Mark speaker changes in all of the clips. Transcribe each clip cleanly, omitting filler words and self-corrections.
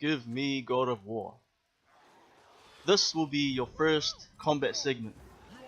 Speaker 1: Give me God of War. This will be your first combat segment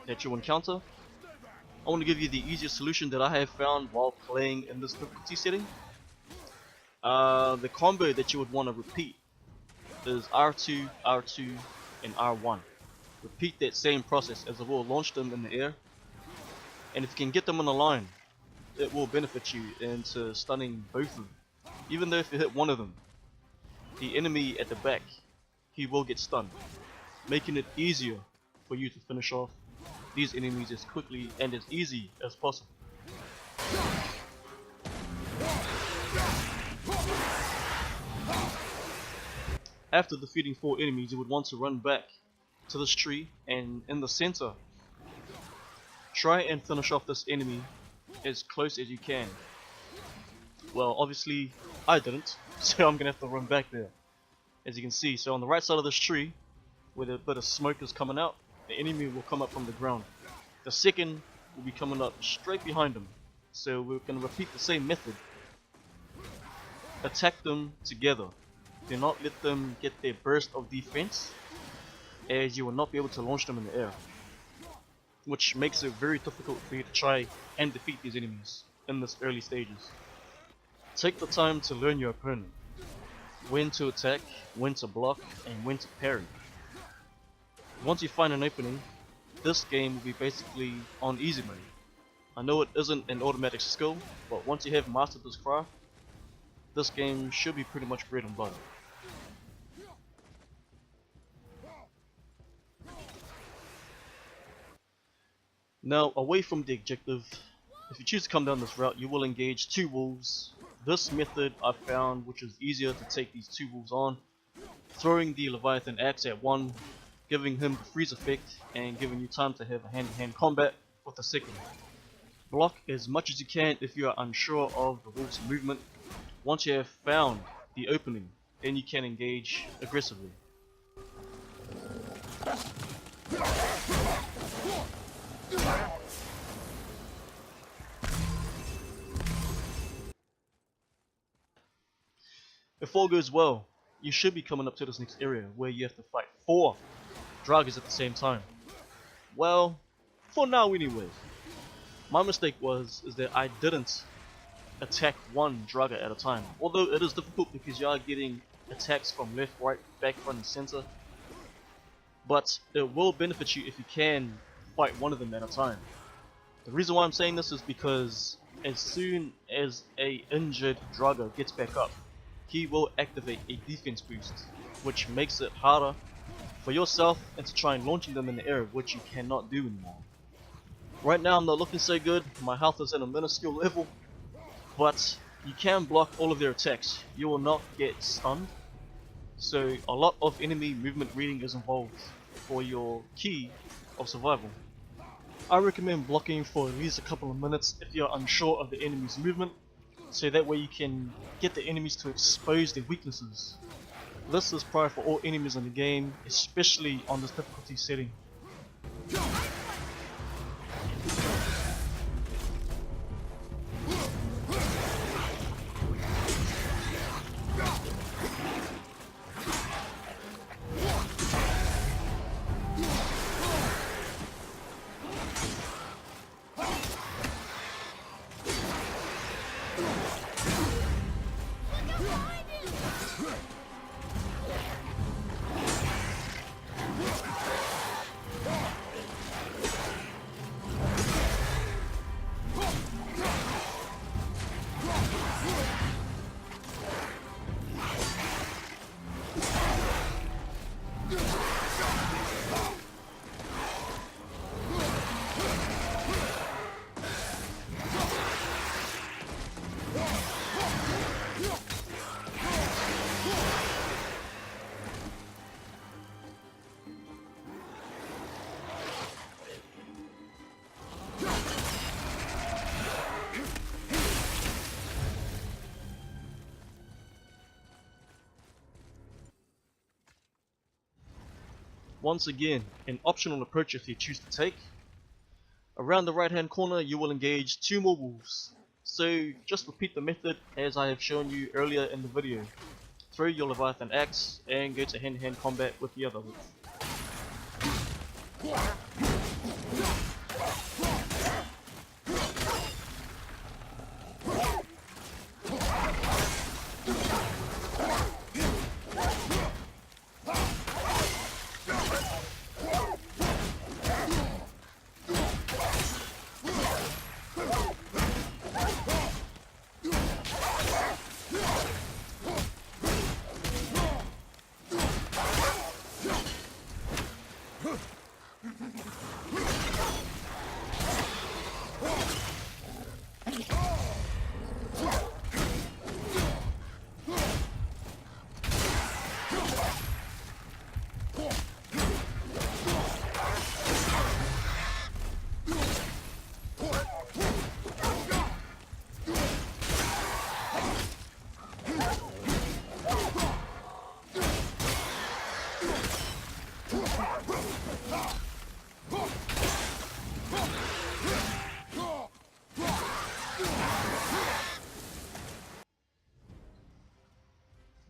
Speaker 1: that you'll encounter. I want to give you the easiest solution that I have found while playing in this difficulty setting. The combo that you would want to repeat is R2, R2, and R1. Repeat that same process as it will launch them in the air, and if you can get them on the line, it will benefit you into stunning both of them. Even though if you hit one of them, the enemy at the back, he will get stunned, making it easier for you to finish off these enemies as quickly and as easy as possible. After defeating 4 enemies, you would want to run back to this tree, and in the center, try and finish off this enemy as close as you can. Well, obviously I didn't, so I'm gonna have to run back there. As you can see, so on the right side of this tree, where a bit of smoke is coming out, the enemy will come up from the ground. The second will be coming up straight behind him. So we're gonna repeat the same method. Attack them together. Do not let them get their burst of defense, as you will not be able to launch them in the air, which makes it very difficult for you to try and defeat these enemies in this early stages. Take the time to learn your opponent, when to attack, when to block, and when to parry. Once you find an opening, this game will be basically on easy mode. I know it isn't an automatic skill, but once you have mastered this craft, this game should be pretty much bread and butter. Now, away from the objective, if you choose to come down this route, you will engage 2 wolves. This method I found which is easier to take these 2 wolves on, throwing the Leviathan axe at one, giving him the freeze effect, and giving you time to have a hand-to-hand combat with the second. Block as much as you can if you are unsure of the wolf's movement. Once you have found the opening, then you can engage aggressively. If all goes well, you should be coming up to this next area where you have to fight 4 Draugrs at the same time. Well, for now anyways. My mistake is that I didn't attack 1 Draugr at a time. Although it is difficult because you are getting attacks from left, right, back, front and center. But it will benefit you if you can fight one of them at a time. The reason why I'm saying this is because as soon as a injured Draugr gets back up, he will activate a defense boost, which makes it harder for yourself and to try and launching them in the air, which you cannot do anymore. Right now I'm not looking so good, my health is at a minuscule level, but you can block all of their attacks. You will not get stunned, so a lot of enemy movement reading is involved for your key of survival. I recommend blocking for at least a couple of minutes if you are unsure of the enemy's movement, so that way you can get the enemies to expose their weaknesses. This is prior for all enemies in the game, especially on this difficulty setting. Once again, an optional approach if you choose to take. Around the right hand corner you will engage 2 more wolves. So just repeat the method as I have shown you earlier in the video. throw your Leviathan Axe, and go to hand-to-hand combat with the other Leaf.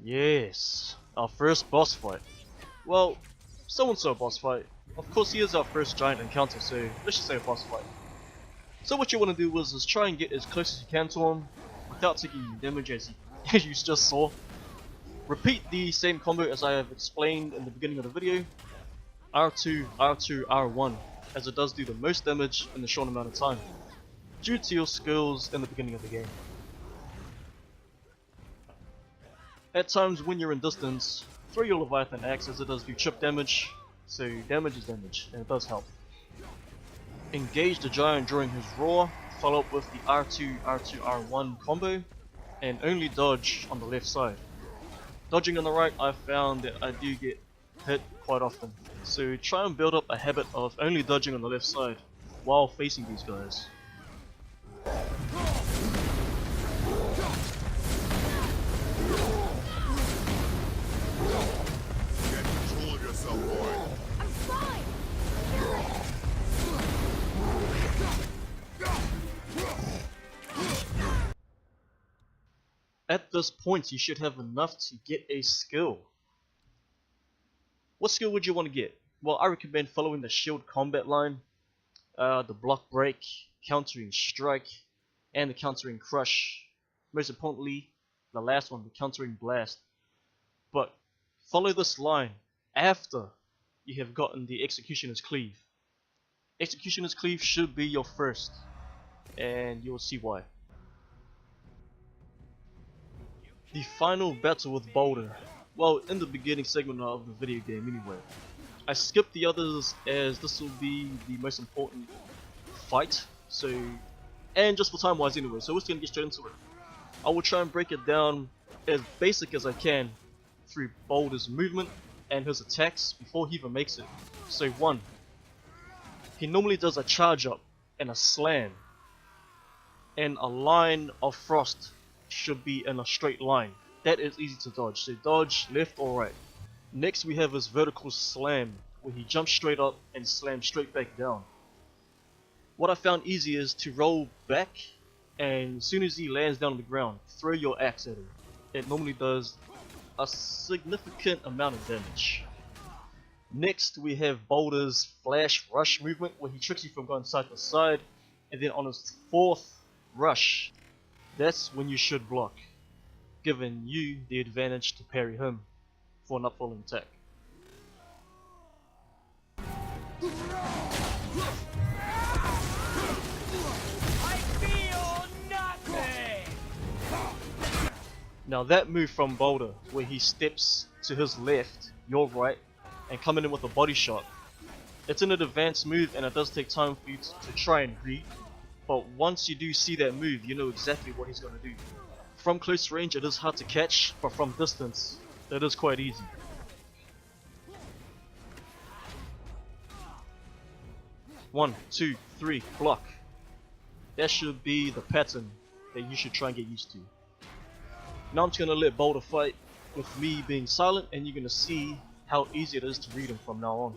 Speaker 1: Yes, our first boss fight. Well, someone saw a boss fight. Of course, he is our first giant encounter, so let's just say a boss fight. So what you want to do is try and get as close as you can to him without taking damage as you just saw. Repeat the same combo as I have explained in the beginning of the video. R2, R2, R1, as it does do the most damage in a short amount of time, due to your skills in the beginning of the game. At times when you're in distance, throw your Leviathan Axe as it does do chip damage, so damage is damage, and it does help. Engage the giant during his roar, follow up with the R2, R2, R1 combo, and only dodge on the left side. Dodging on the right, I found that I do get hit quite often, so try and build up a habit of only dodging on the left side while facing these guys. At this point, you should have enough to get a skill. What skill would you want to get? Well, I recommend following the shield combat line, the block break, countering strike, and the countering crush. Most importantly, the last one, the countering blast. But follow this line after you have gotten the Executioner's Cleave. Executioner's Cleave should be your first, and you'll see why. The final battle with Boulder. Well, in the beginning segment of the video game anyway. I skipped the others as this will be the most important fight, so, and just for time wise anyway, so we're just gonna get straight into it. I will try and break it down as basic as I can through Boulder's movement and his attacks before he even makes it. So 1, he normally does a charge up and a slam, and a line of frost should be in a straight line. That is easy to dodge, so dodge left or right. Next we have his vertical slam, where he jumps straight up and slams straight back down. What I found easy is to roll back, and as soon as he lands down on the ground, throw your axe at him. It normally does a significant amount of damage. Next we have Boulder's flash rush movement, where he tricks you from going side to side, and then on his 4th rush, that's when you should block, giving you the advantage to parry him for an upfalling attack.
Speaker 2: I feel nothing.
Speaker 1: Now that move from Boulder, where he steps to his left, your right, and coming in with a body shot, it's an advanced move and it does take time for you to try and read. But once you do see that move, you know exactly what he's going to do. From close range it is hard to catch, but from distance it is quite easy. One, two, three, block. That should be the pattern that you should try and get used to. Now I'm just going to let Boulder fight with me being silent, and you're going to see how easy it is to read him from now on.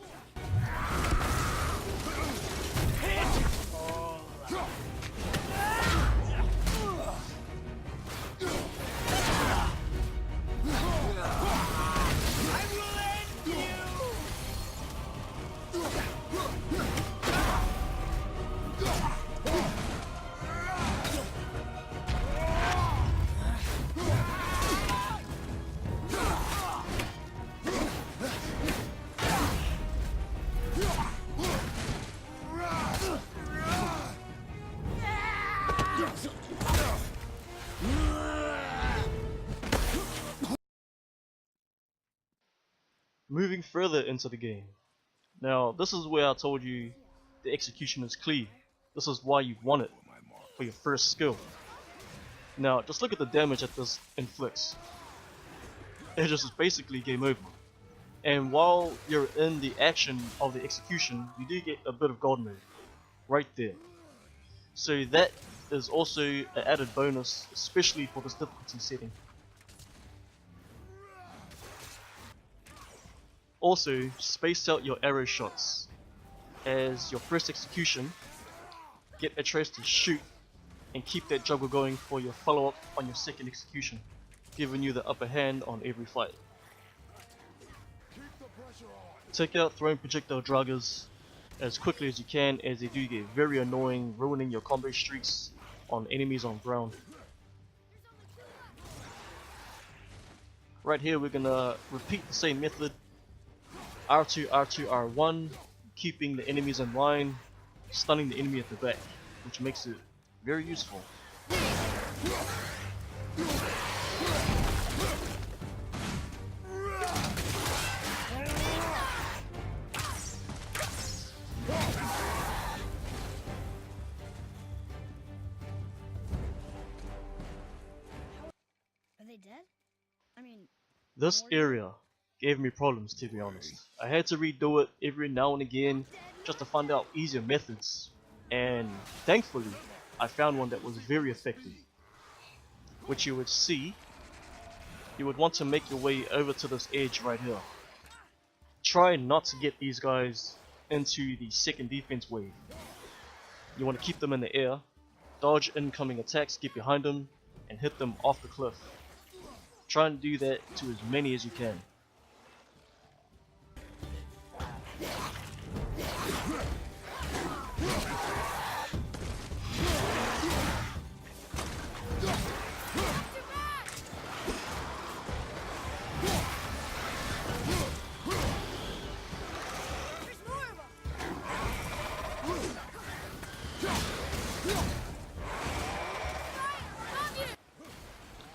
Speaker 1: Moving further into the game. Now, this is where I told you the execution is cleave. This is why you want it for your first skill. Now, just look at the damage that this inflicts. It just is basically game over. And while you're in the action of the execution, you do get a bit of gold mode right there. So that is also an added bonus, especially for this difficulty setting. Also, space out your arrow shots. As your first execution, get Atreus to shoot and keep that juggle going for your follow-up on your second execution, giving you the upper hand on every fight. Take out throwing projectile draggers as quickly as you can, as they do get very annoying, ruining your combo streaks on enemies on ground. Right here we're gonna repeat the same method. R2, R2, R1, keeping the enemies in line, stunning the enemy at the back, which makes it very useful.
Speaker 3: Are they dead? I mean,
Speaker 1: This area gave me problems, to be honest. I had to redo it every now and again just to find out easier methods, and thankfully I found one that was very effective. Which you would see, you would want to make your way over to this edge right here. Try not to get these guys into the second defense wave. You want to keep them in the air, dodge incoming attacks, get behind them, and hit them off the cliff. Try and do that to as many as you can.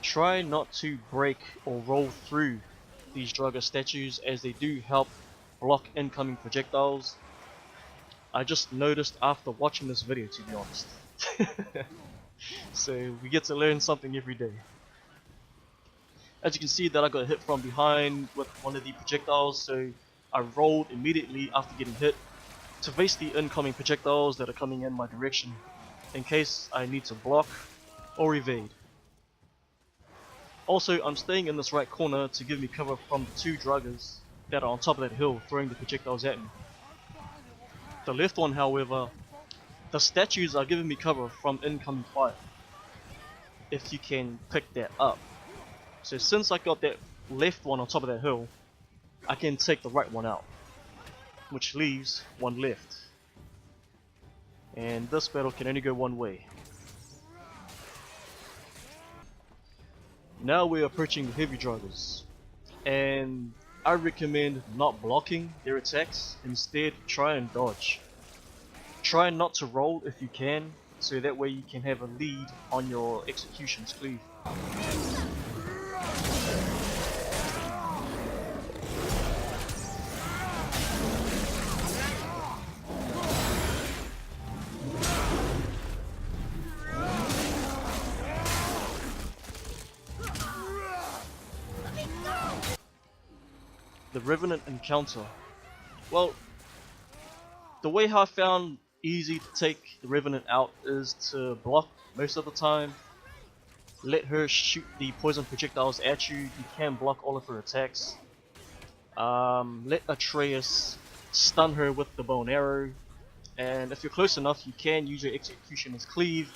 Speaker 1: Try not to break or roll through these Draugr statues, as they do help block incoming projectiles. I just noticed after watching this video, to be honest. So we get to learn something every day. As you can see that I got hit from behind with one of the projectiles, so I rolled immediately after getting hit to face the incoming projectiles that are coming in my direction, in case I need to block or evade. Also, I'm staying in this right corner to give me cover from the two Draugrs that are on top of that hill throwing the projectiles at me. The left one, however, the statues are giving me cover from incoming fire, if you can pick that up. So since I got that left one on top of that hill, I can take the right one out, which leaves one left. And this battle can only go one way. Now we're approaching the heavy Draugrs, and I recommend not blocking their attacks, instead try and dodge. Try not to roll if you can, so that way you can have a lead on your executions cleave. The Revenant encounter. Well, the way how I found easy to take the Revenant out is to block most of the time. Let her shoot the poison projectiles at you. You can block all of her attacks. Let Atreus stun her with the bow and arrow. And if you're close enough, you can use your execution as cleave,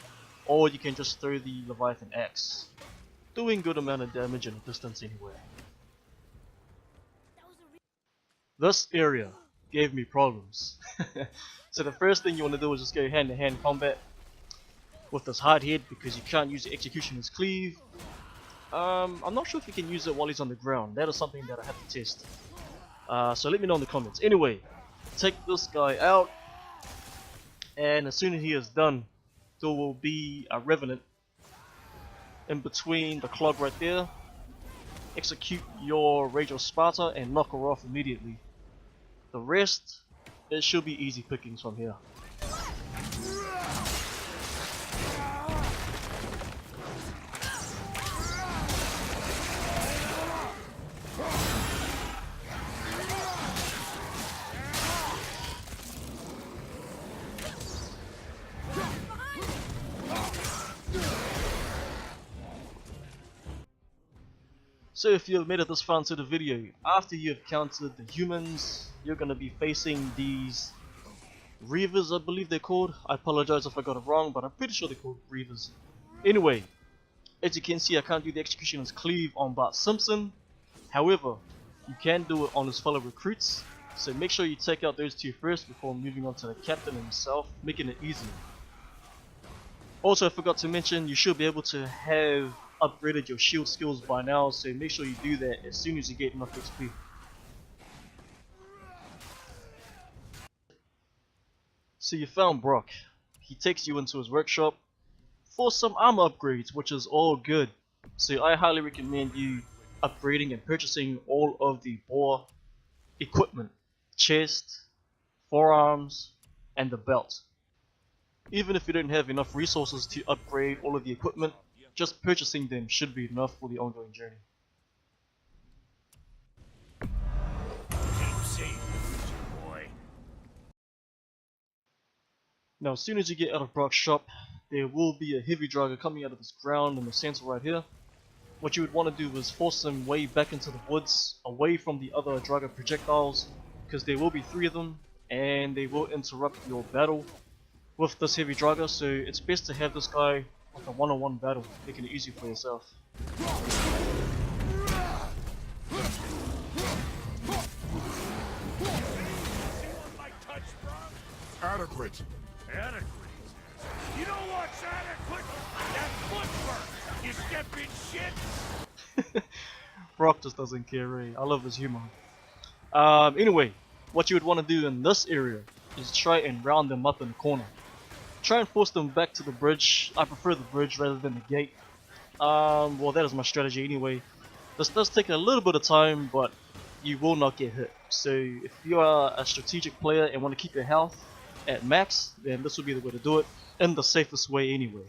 Speaker 1: or you can just throw the Leviathan axe, doing good amount of damage in a distance anyway. This area gave me problems. So the first thing you want to do is just go hand to hand combat with this hard head, because you can't use the execution as cleave. I'm not sure if you can use it while he's on the ground. That is something that I have to test. So let me know in the comments. Anyway, take this guy out, and as soon as he is done, there will be a Revenant in between the clog right there execute your Rage of Sparta and knock her off immediately. The rest, it should be easy pickings from here. So if you've made it this far into the video, after you've countered the humans, you're going to be facing these Reavers, I believe they're called. I apologize if I got it wrong, but I'm pretty sure they're called Reavers. Anyway, as you can see, I can't do the Executioner's Cleave on Bart Simpson. However, you can do it on his fellow recruits, so make sure you take out those two first before moving on to the captain himself, making it easier. Also, I forgot to mention, you should be able to have upgraded your shield skills by now, so make sure you do that as soon as you get enough XP. So you found Brock. He takes you into his workshop for some armor upgrades, which is all good. So I highly recommend you upgrading and purchasing all of the Boar equipment, chest, forearms, and the belt. Even if you don't have enough resources to upgrade all of the equipment, just purchasing them should be enough for the ongoing journey.
Speaker 2: Keep safe, boy.
Speaker 1: Now as soon as you get out of Brock's shop, there will be a heavy Draugr coming out of this ground in the center right here. What you would want to do is force him way back into the woods, away from the other Draugr projectiles, because there will be 3 of them, and they will interrupt your battle with this heavy Draugr, so it's best to have this guy like a one-on-one battle, making it easy for yourself.
Speaker 4: Adequate.
Speaker 2: Adequate? You know what's adequate? That footwork! You stepping shit!
Speaker 1: Brock just doesn't care, eh? I love his humor. Anyway, what you would want to do in this area is try and round them up in the corner. Try and force them back to the bridge. I prefer the bridge rather than the gate. Well, that is my strategy anyway. This does take a little bit of time, but you will not get hit. So if you are a strategic player and want to keep your health at max, then this will be the way to do it, in the safest way anyway.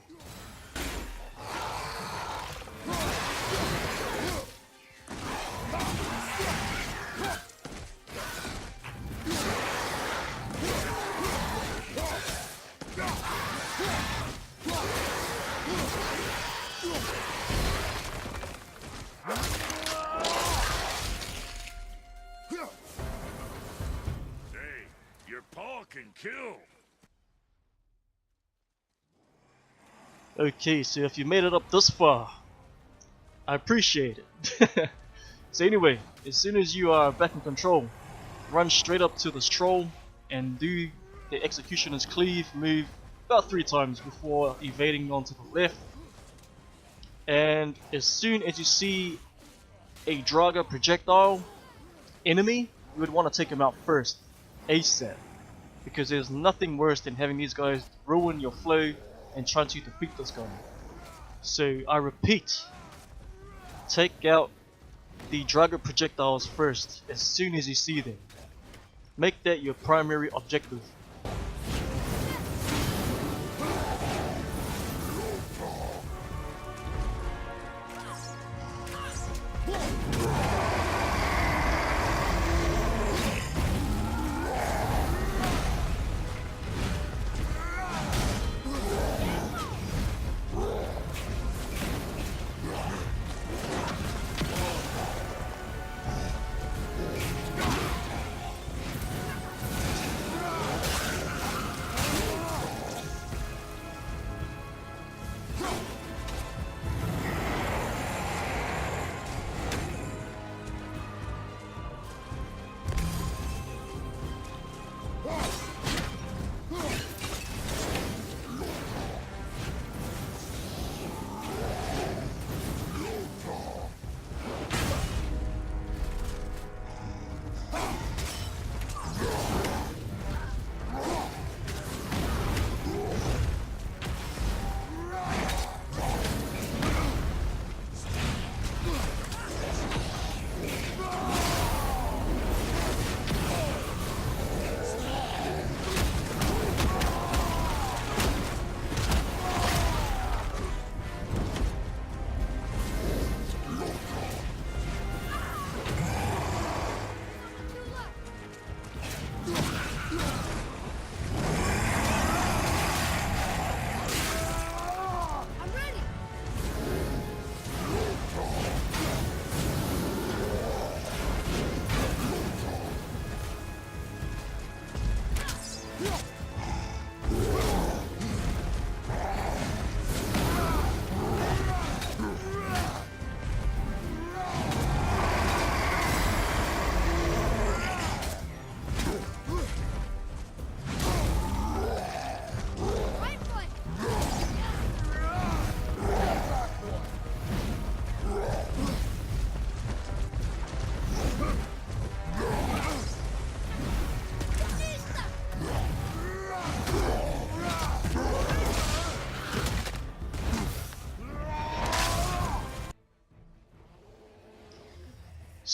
Speaker 2: Can kill.
Speaker 1: Okay, so if you made it up this far, I appreciate it. So anyway, as soon as you are back in control, run straight up to this troll and do the Executioner's Cleave move about 3 times before evading onto the left. And as soon as you see a Draugr projectile enemy, you would want to take him out first, ASAP. Because there's nothing worse than having these guys ruin your flow and trying to defeat this guy. So I repeat, take out the Draugr projectiles first as soon as you see them. Make that your primary objective.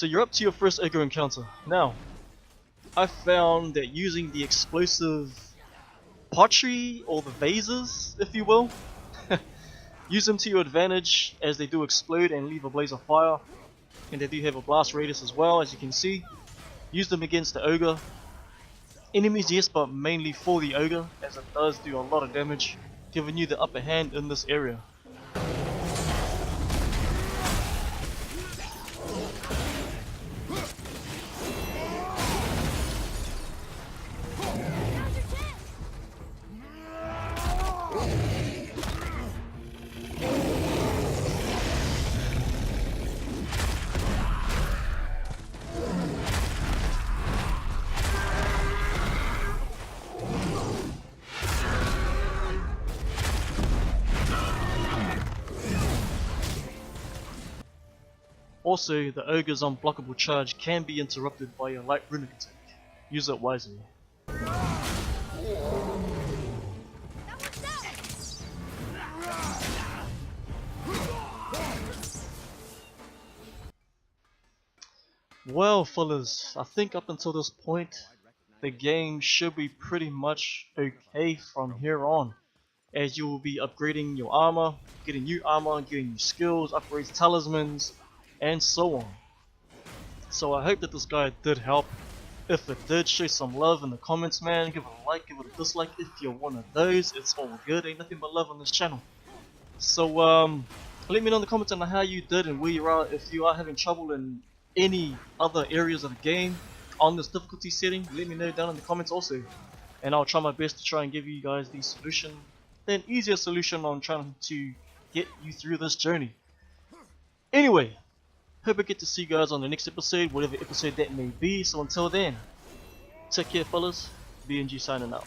Speaker 1: So you're up to your first ogre encounter. Now, I found that using the explosive pottery, or the vases, if you will, use them to your advantage as they do explode and leave a blaze of fire. And they do have a blast radius as well, as you can see. Use them against the ogre. Enemies, yes, but mainly for the ogre, as it does do a lot of damage, giving you the upper hand in this area. Also, the ogre's unblockable charge can be interrupted by a light runic attack. Use it wisely. Well fellas, I think up until this point, the game should be pretty much okay from here on, as you will be upgrading your armor, getting new armor, getting new skills, upgrades, talismans, and so on. So I hope that this guide did help. If it did, show some love in the comments, man. Give it a like, give it a dislike if you're one of those. It's all good, ain't nothing but love on this channel. So let me know in the comments on how you did and where you are. If you are having trouble in any other areas of the game on this difficulty setting, let me know down in the comments also, and I'll try my best to try and give you guys the solution, an easier solution on trying to get you through this journey. Anyway, hope I get to see you guys on the next episode, whatever episode that may be. So until then, take care fellas, BNG signing out.